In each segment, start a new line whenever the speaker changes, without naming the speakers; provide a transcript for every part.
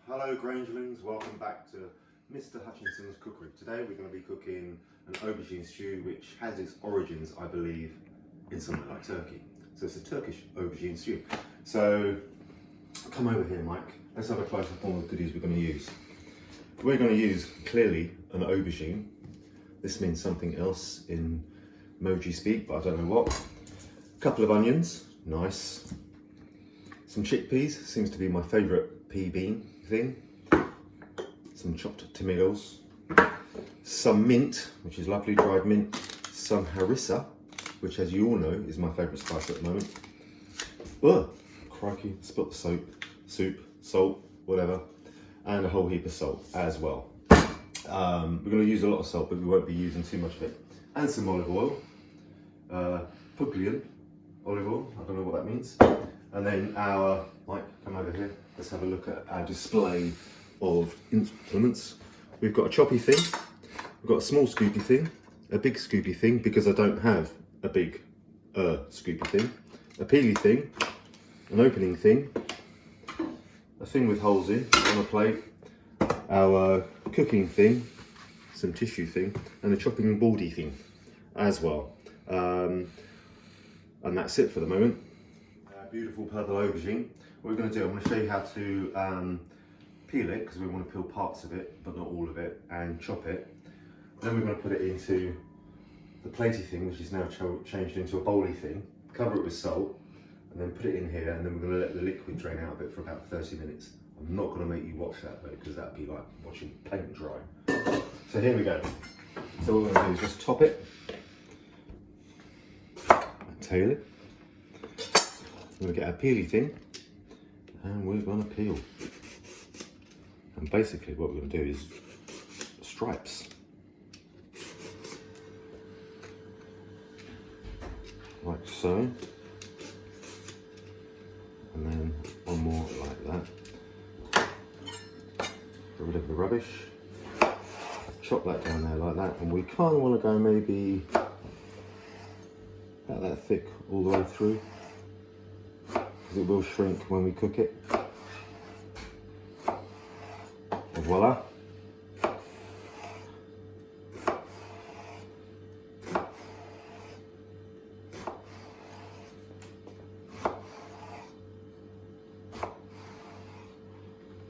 Hello Grangelings, welcome back to Mr Hutchinson's Cookery. Today we're going to be cooking an aubergine stew which has its origins, I believe, in somewhere like Turkey. So it's a Turkish aubergine stew. So come over here, Mike. Let's have a close up on all the goodies we're going to use. We're going to use, clearly, an aubergine. This means something else in emoji speak, but I don't know what. A couple of onions, nice. Some chickpeas, seems to be my favourite pea bean thing. Some chopped tomatoes. Some mint, which is lovely dried mint. Some harissa, which as you all know is my favourite spice at the moment. Ugh, crikey, spilt the soup, salt, whatever. And a whole heap of salt as well. We're going to use a lot of salt, but we won't be using too much of it. And some olive oil. Puglian olive oil, I don't know what that means. And then our, Mike, come over here. Let's have a look at our display of implements. We've got a choppy thing. We've got a small scoopy thing. A big scoopy thing, because I don't have a big scoopy thing. A peely thing. An opening thing. A thing with holes in on a plate. Our cooking thing. Some tissue thing. And a chopping boardy thing as well. And that's it for the moment. Beautiful purple aubergine. What we're going to do, I'm going to show you how to peel it, because we want to peel parts of it, but not all of it, and chop it. Then we're going to put it into the platey thing, which is now changed into a bowly thing. Cover it with salt, and then put it in here, and then we're going to let the liquid drain out of it for about 30 minutes. I'm not going to make you watch that though, because that'd be like watching paint dry. So here we go. So what we're going to do is just top it, and tail it. We're going to get our peely thing, and we're going to peel. And basically what we're going to do is stripes. Like so. And then one more like that. Get rid of the rubbish. Chop that down there like that. And we kind of want to go maybe about that thick all the way through. It will shrink when we cook it. And voila.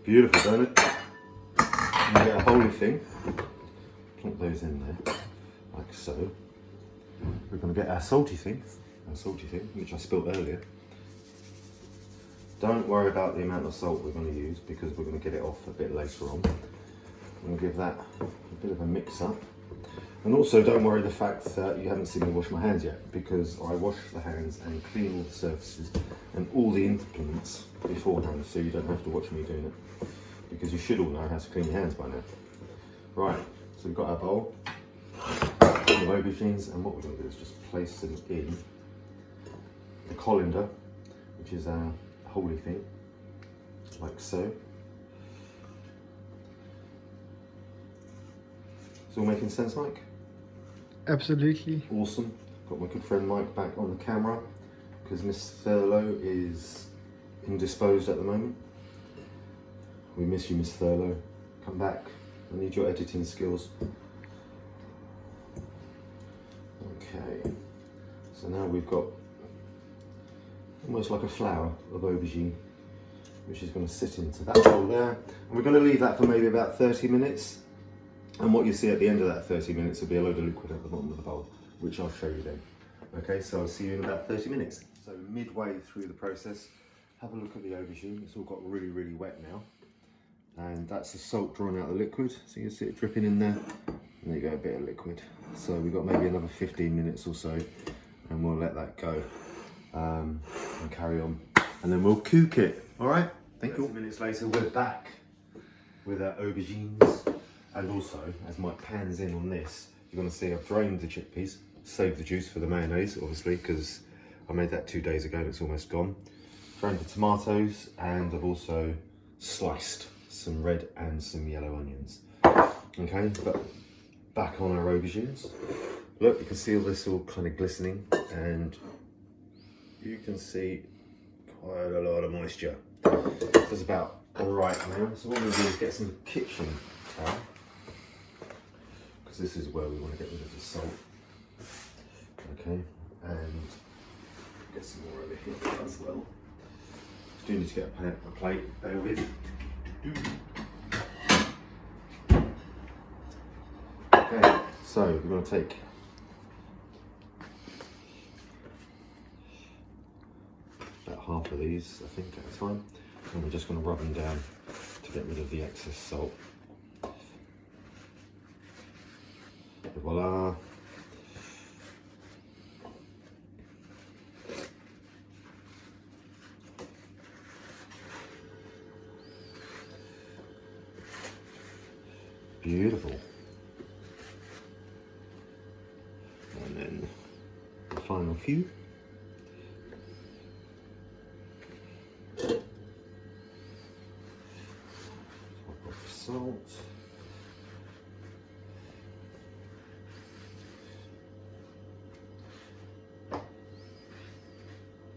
Beautiful, don't it? And we get a bowly thing. Plonk those in there, like so. We're going to get our salty thing, which I spilt earlier. Don't worry about the amount of salt we're going to use, because we're going to get it off a bit later on. I'm going to give that a bit of a mix up. And also don't worry the fact that you haven't seen me wash my hands yet, because I wash the hands and clean all the surfaces and all the implements beforehand, so you don't have to watch me doing it, because you should all know how to clean your hands by now. Right, so we've got our bowl full of aubergines, and what we're going to do is just place them in the colander, which is our holy thing, like so. It's all making sense, Mike?
Absolutely.
Awesome. Got my good friend Mike back on the camera, because Miss Thurlow is indisposed at the moment. We miss you, Miss Thurlow. Come back. I need your editing skills. Okay. So now we've got almost like a flower of aubergine, which is going to sit into that bowl there. And we're going to leave that for maybe about 30 minutes. And what you see at the end of that 30 minutes will be a load of liquid at the bottom of the bowl, which I'll show you then. Okay, so I'll see you in about 30 minutes. So midway through the process, have a look at the aubergine. It's all got really, really wet now. And that's the salt drawing out the liquid. So you can see it dripping in there. And there you go, a bit of liquid. So we've got maybe another 15 minutes or so, and we'll let that go. And carry on, and then we'll cook it. All right, thank you. 30 minutes later, we're back with our aubergines, and also as Mike pans in on this, you're going to see I've drained the chickpeas, saved the juice for the mayonnaise, obviously, because I made that 2 days ago and it's almost gone. Drained the tomatoes, and I've also sliced some red and some yellow onions. Okay, but back on our aubergines. Look, you can see all this all kind of glistening, and you can see quite a lot of moisture. There's about Alright now, so what we're going to do is get some kitchen towel, because this is where we want to get rid of the salt. Okay, and get some more over here as well. Do need to get a plate, bear with. Okay, so we're going to take about half of these, I think, at a time, and we're just going to rub them down to get rid of the excess salt. Voila! Beautiful. And then the final few. Top of salt.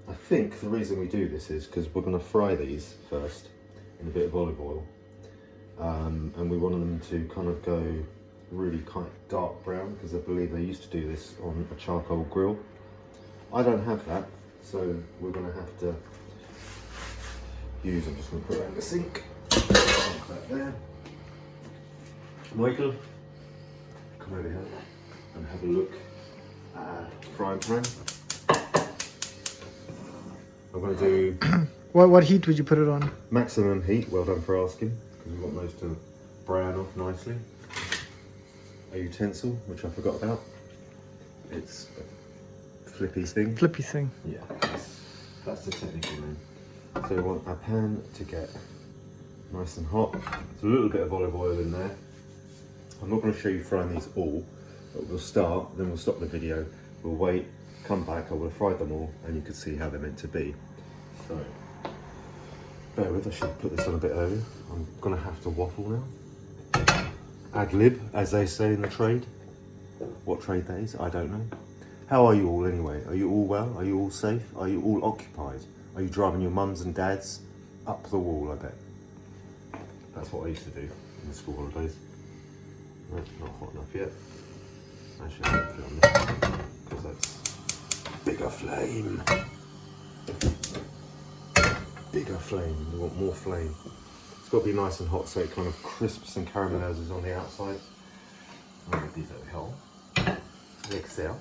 I think the reason we do this is because we're going to fry these first in a bit of olive oil. And we wanted them to kind of go really kind of dark brown, because I believe they used to do this on a charcoal grill. I don't have that, so we're going to have to use, I'm just going to put that in the sink. Put that there. Michael, come over here and have a look at the frying pan. I'm going to do...
What heat would you put it on?
Maximum heat, well done for asking, because we want those to brown off nicely. A utensil, which I forgot about. It's a flippy thing.
Flippy thing.
Yeah, that's the technical name. So we want our pan to get nice and hot. There's a little bit of olive oil in there. I'm not going to show you frying these all, but we'll start, then we'll stop the video, we'll wait, come back, I will have fried them all, and you can see how they're meant to be. So, bear with, I should put this on a bit earlier. I'm going to have to waffle now. Ad lib, as they say in the trade. What trade that is, I don't know. How are you all anyway? Are you all well? Are you all safe? Are you all occupied? Are you driving your mums and dads up the wall, I bet? That's what I used to do in the school holidays. That's not hot enough yet. Actually, I'll put it on this one, because that's bigger flame. Bigger flame, we want more flame. It's got to be nice and hot so it kind of crisps and caramelises on the outside. I'm going to do that hell. Excel.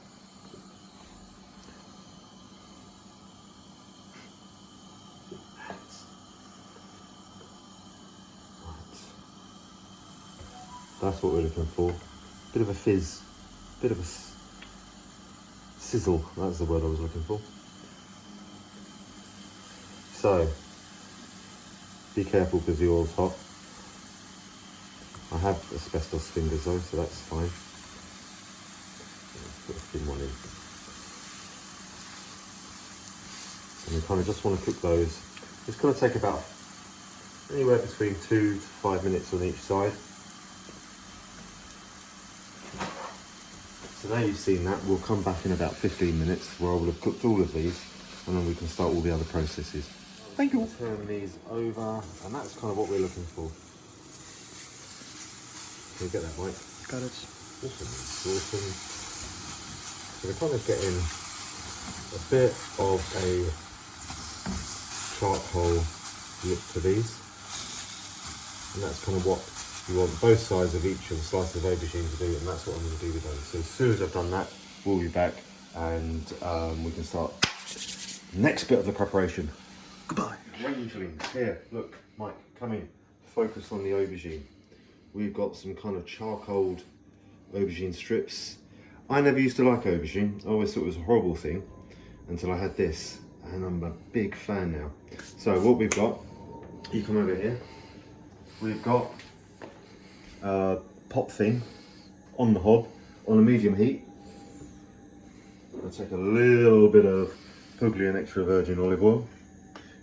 That's what we're looking for. Bit of a fizz, bit of a sizzle, that's the word I was looking for. So, be careful because the oil's hot. I have asbestos fingers though, so that's fine. Let's put a thin one in. And we kind of just want to cook those. It's going to take about anywhere between 2 to 5 minutes on each side. So now you've seen that, we'll come back in about 15 minutes where I will have cooked all of these, and then we can start all the other processes. Thank you. Turn these over, and that's kind of what we're looking for. Can you get that, Mike?
Got it.
Awesome. So we're kind of getting a bit of a charcoal look to these, and that's kind of what you want both sides of each of the slices of aubergine to do, and that's what I'm going to do with those. So as soon as I've done that, we'll be back, and we can start the next bit of the preparation.
Goodbye.
Rangelings. Here, look, Mike, come in. Focus on the aubergine. We've got some kind of charcoaled aubergine strips. I never used to like aubergine. I always thought it was a horrible thing until I had this, and I'm a big fan now. So what we've got, you come over here. We've got a pot thing on the hob on a medium heat. I'll take a little bit of Puglia extra virgin olive oil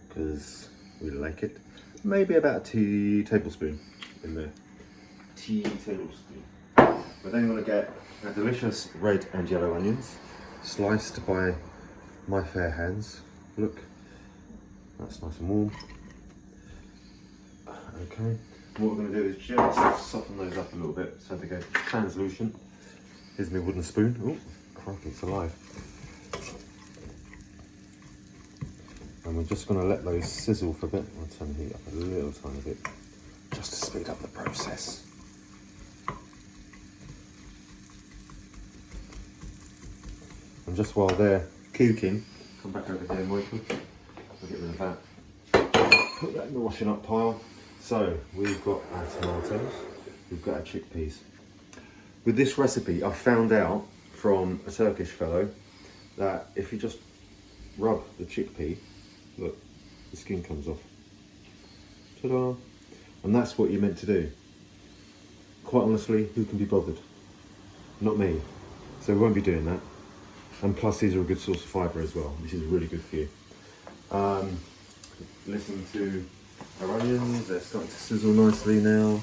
because we like it. Maybe about a tea tablespoon in there. Tea tablespoon. We're then going to get our delicious red and yellow onions, sliced by my fair hands. Look, that's nice and warm. Okay, what we're going to do is just soften those up a little bit so they go translucent. Here's my wooden spoon. Oh, crikey, it's alive. And we're just going to let those sizzle for a bit. I'll turn the heat up a little tiny bit, just to speed up the process. And just while they're cooking, come back over here, Michael. I'll get rid of that. Put that in the washing up pile. So we've got our tomatoes, we've got our chickpeas. With this recipe, I found out from a Turkish fellow that if you just rub the chickpea, look, the skin comes off. Ta-da! And that's what you're meant to do. Quite honestly, who can be bothered? Not me. So we won't be doing that. And plus these are a good source of fibre as well, which is really good for you. Listen to our onions, they're starting to sizzle nicely now.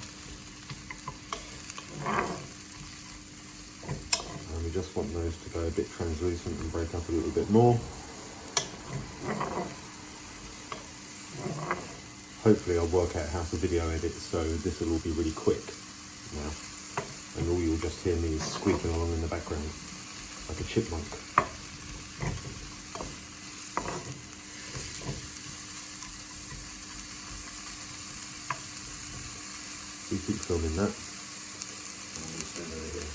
And we just want those to go a bit translucent and break up a little bit more. Hopefully I'll work out how to video edit so this will all be really quick now. And all you'll just hear me is squeaking along in the background like a chipmunk. We keep filming that. I'm going to stand over here.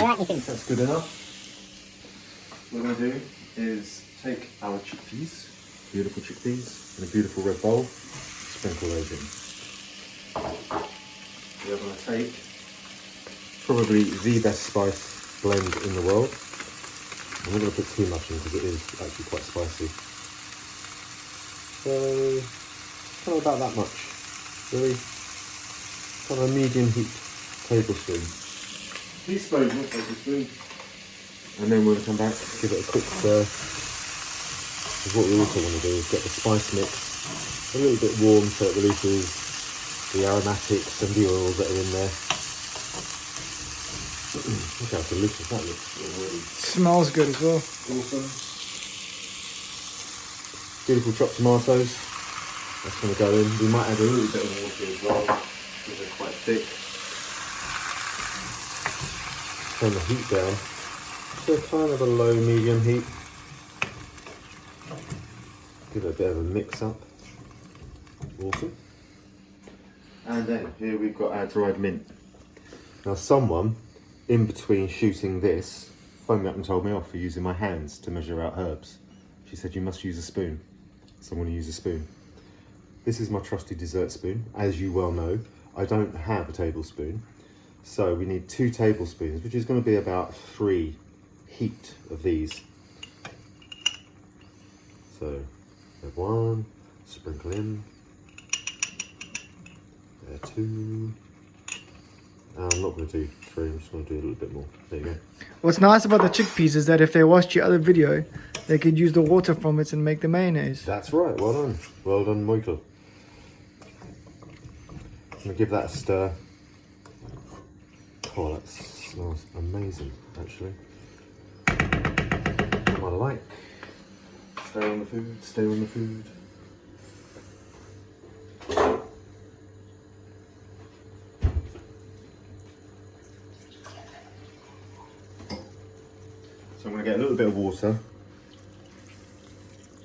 Alright, you think
That's good enough. What we're going to do is take our chickpeas, beautiful chickpeas, in a beautiful red bowl, sprinkle those in. We're going to take probably the best spice blend in the world. I'm not going to put too much in because it is actually quite spicy. So, kind of about that much. Really, kind of a medium heat tablespoon. Teaspoon, not tablespoon. And then we're going to come back, give it a quick stir. Because what we also want to do is get the spice mix a little bit warm so it releases the aromatics and the oils that are in there. Look how delicious that looks already.
Smells good as well.
Awesome. Beautiful chopped tomatoes. That's going to go in. We might add a little bit of water as well because they're quite thick. Turn the heat down to kind of a low medium heat. Give it a bit of a mix up. Awesome. And then here we've got our dried mint. Now someone in between shooting this phoned me up and told me off for using my hands to measure out herbs. She said you must use a spoon. Someone use a spoon. This is my trusty dessert spoon. As you well know, I don't have a tablespoon. So we need 2 tablespoons, which is going to be about 3 heat of these. So, have 1, sprinkle in, there 2, I'm not going to do 3, I'm just going to do a little bit more. There you go.
What's nice about the chickpeas is that if they watched your other video, they could use the water from it and make the mayonnaise.
That's right, well done. Well done, Michael. I'm going to give that a stir. Oh, that smells amazing, actually. What I like. Stay on the food, stay on the food. So I'm going to get a little bit of water.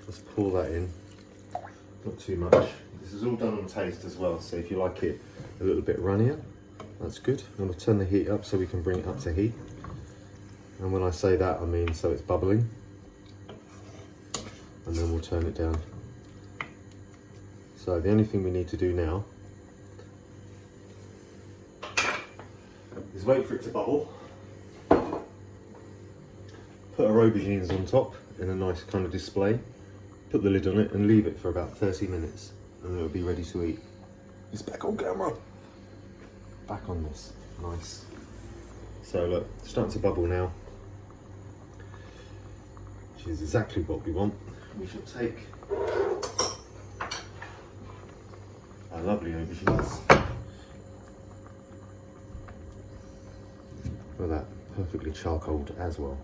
Let's pour that in. Not too much. This is all done on taste as well, so if you like it a little bit runnier, that's good. I'm going to turn the heat up so we can bring it up to heat. And when I say that, I mean so it's bubbling. And then we'll turn it down. So the only thing we need to do now is wait for it to bubble. Put our aubergines on top in a nice kind of display. Put the lid on it and leave it for about 30 minutes. And it'll be ready to eat. It's back on camera. Back on this, nice. So look, it's starting to bubble now, which is exactly what we want. We should take lovely aubergines. Look at that, perfectly charcoaled as well.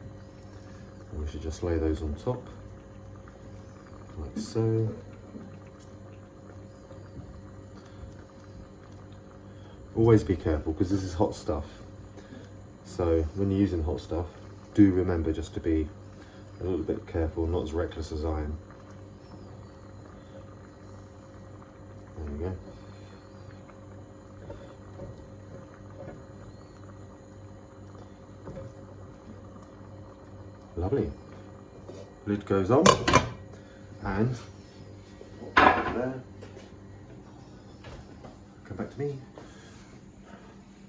And we should just lay those on top, like so. Always be careful because this is hot stuff. So when you're using hot stuff, do remember just to be a little bit careful, not as reckless as I am. There we go. Lovely. Lid goes on, and there. Come back to me.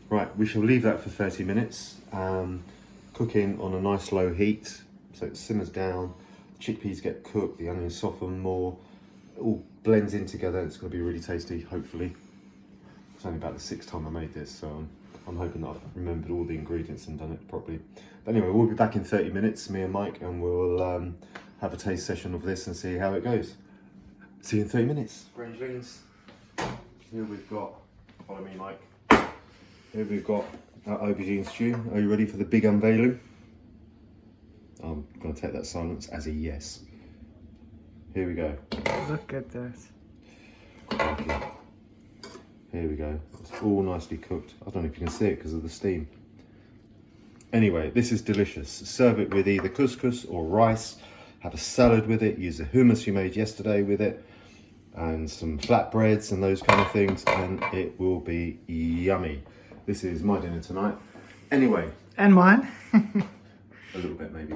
Right, we shall leave that for 30 minutes, cooking on a nice low heat, so it simmers down, the chickpeas get cooked, the onions soften more, it all blends in together. It's going to be really tasty, hopefully. It's only about the 6th time I made this, so I'm hoping that I've remembered all the ingredients and done it properly. But anyway, we'll be back in 30 minutes, me and Mike, and we'll have a taste session of this and see how it goes. See you in 30 minutes. Rangelings, here we've got, follow me Mike. Here we've got our aubergine stew. Are you ready for the big unveiling? I'm going to take that silence as a yes. Here we go.
Look at that.
Okay. Here we go. It's all nicely cooked. I don't know if you can see it because of the steam. Anyway, this is delicious. Serve it with either couscous or rice. Have a salad with it. Use the hummus you made yesterday with it. And some flatbreads and those kind of things. And it will be yummy. This is my dinner tonight. Anyway.
And mine.
A little bit maybe.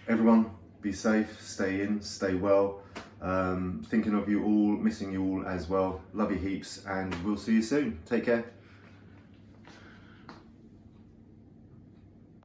Everyone, be safe, stay in, stay well. Thinking of you all, missing you all as well. Love you heaps, and we'll see you soon. Take care.